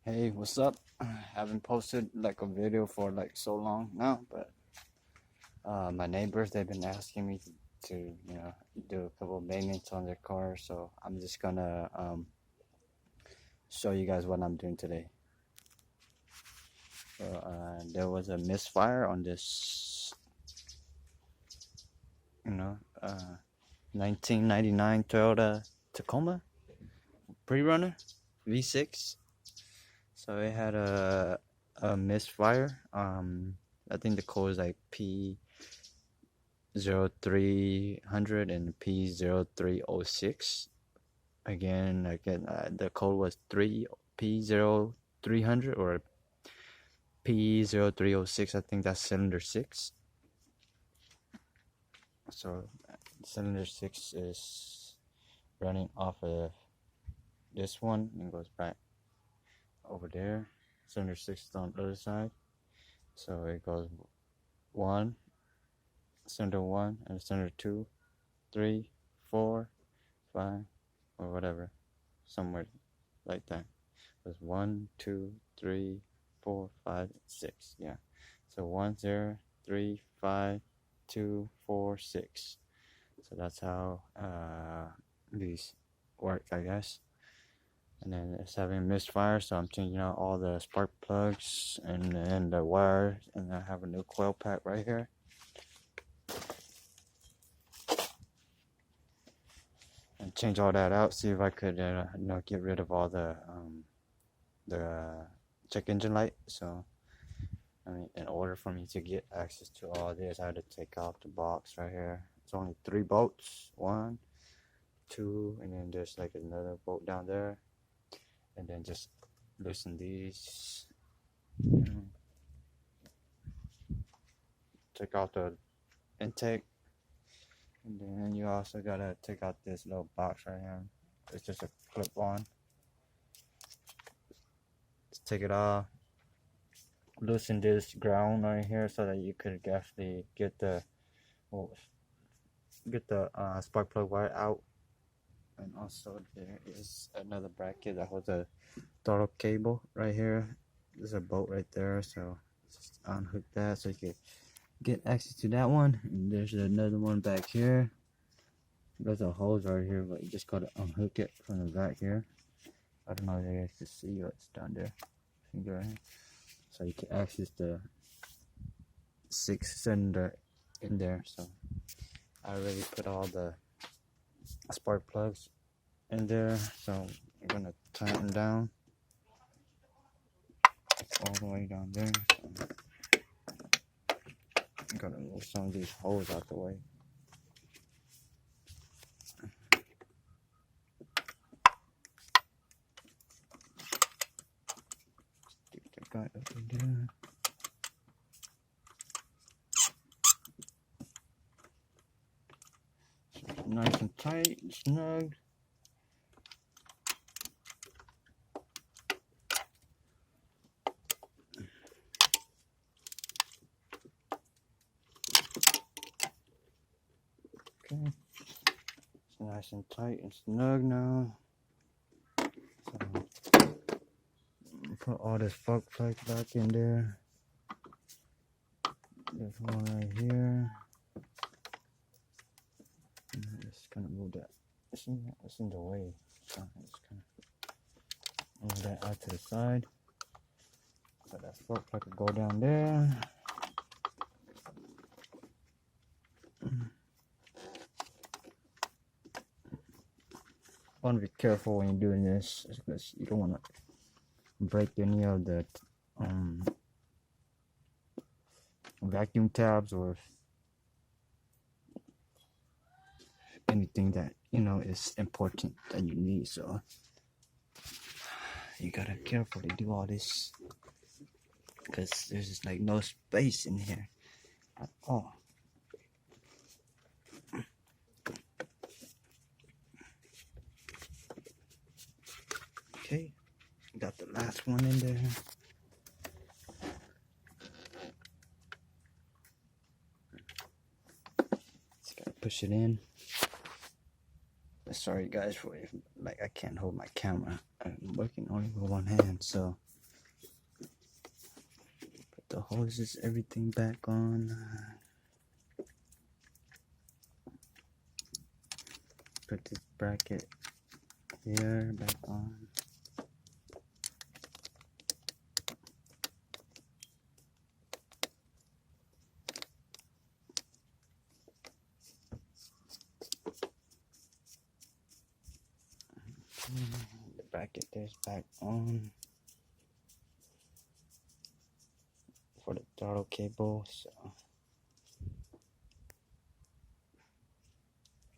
Hey, what's up? I haven't posted like a video for like so long now, but my neighbors they've been asking me to do a couple of maintenance on their car, so I'm just gonna show you guys what I'm doing today. So there was a misfire on this, you know, 1999 Toyota Tacoma pre-runner V6. So it had a misfire. I think the code is like p0300 and p0306. Again, the code was 3p0300 or p0306. I think that's cylinder 6. So cylinder 6 is running off of this one and goes back over there. Cylinder 6 is on the other side. So it goes 1, cylinder 1, and cylinder 2, 3, 4, 5, or whatever, somewhere like that. It was 1, 2, 3, 4, 5, 6. Yeah. So 1, 0, 3, 5, 2, 4, 6. So that's how these work, I guess. And then it's having misfire, so I'm changing out all the spark plugs and then the wire, and I have a new coil pack right here. And change all that out, see if I could get rid of all the check engine light. So I mean, in order for me to get access to all this, I had to take off the box right here. It's only 3 bolts, 1, 2, and then there's like another bolt down there. And then just loosen these, take out the intake, and then you also gotta take out this little box right here. It's just a clip on. Just take it off, loosen this ground right here so that you could actually get the spark plug wire out. And also there is another bracket that holds a throttle cable right here. There's a bolt right there, so just unhook that so you can get access to that one. And there's another one back here. There's a hose right here, but you just gotta unhook it from the back here. I don't know if you guys can see what's down there. Finger right here. So you can access the 6-cylinder in there. So I already put all the spark plugs in there, so I'm gonna tighten down all the way down there. So I'm gonna move some of these holes out the way. Stick that guy up in there. So nice and tight, snug. Okay, it's nice and tight and snug now. So put all this spark plug back in there. There's one right here. Just kind of move that. It's in the way. So just kind of move that out to the side. So that spark plug will go down there. Want to be careful when you're doing this, because you don't want to break any of the vacuum tabs or anything that is important that you need. So you gotta carefully do all this, because there's just like no space in here at all. Okay, got the last one in there. Just gotta push it in. Sorry guys for I can't hold my camera. I'm working only with one hand, so the hoses, everything back on. Put this bracket here back on. The bracket there's back on for the throttle cable, so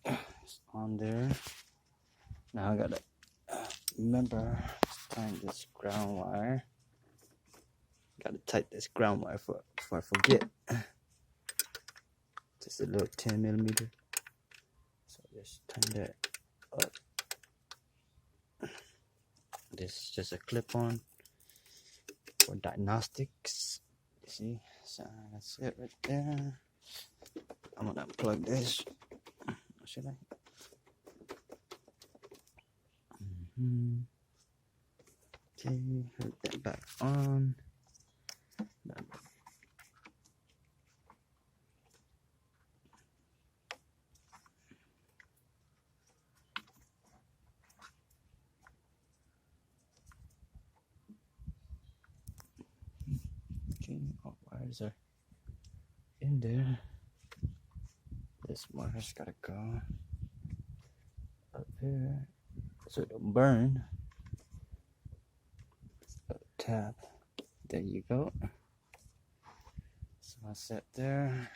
it's on there. Now I gotta remember to tighten this ground wire. Gotta tighten this ground wire before I forget. Just a little 10mm. So just tighten that up. This is just a clip-on for diagnostics. You see? So that's it right there. I'm gonna plug this. Should I? Okay, put that back on. Okay, all wires are in there. This wire's gotta go up here so it don't burn. Tab. There you go. So I set there.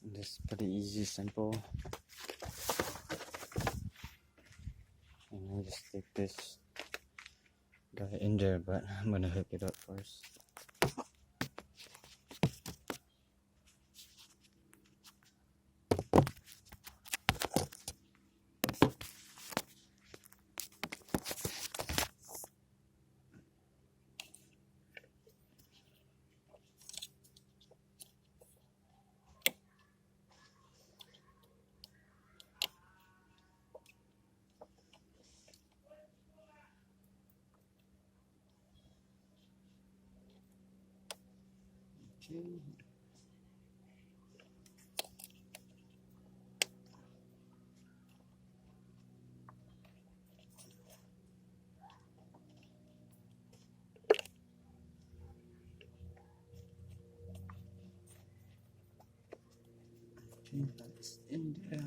This is pretty easy, simple. And I just stick this guy in there, but I'm gonna hook it up first. Okay. Okay, that's in there.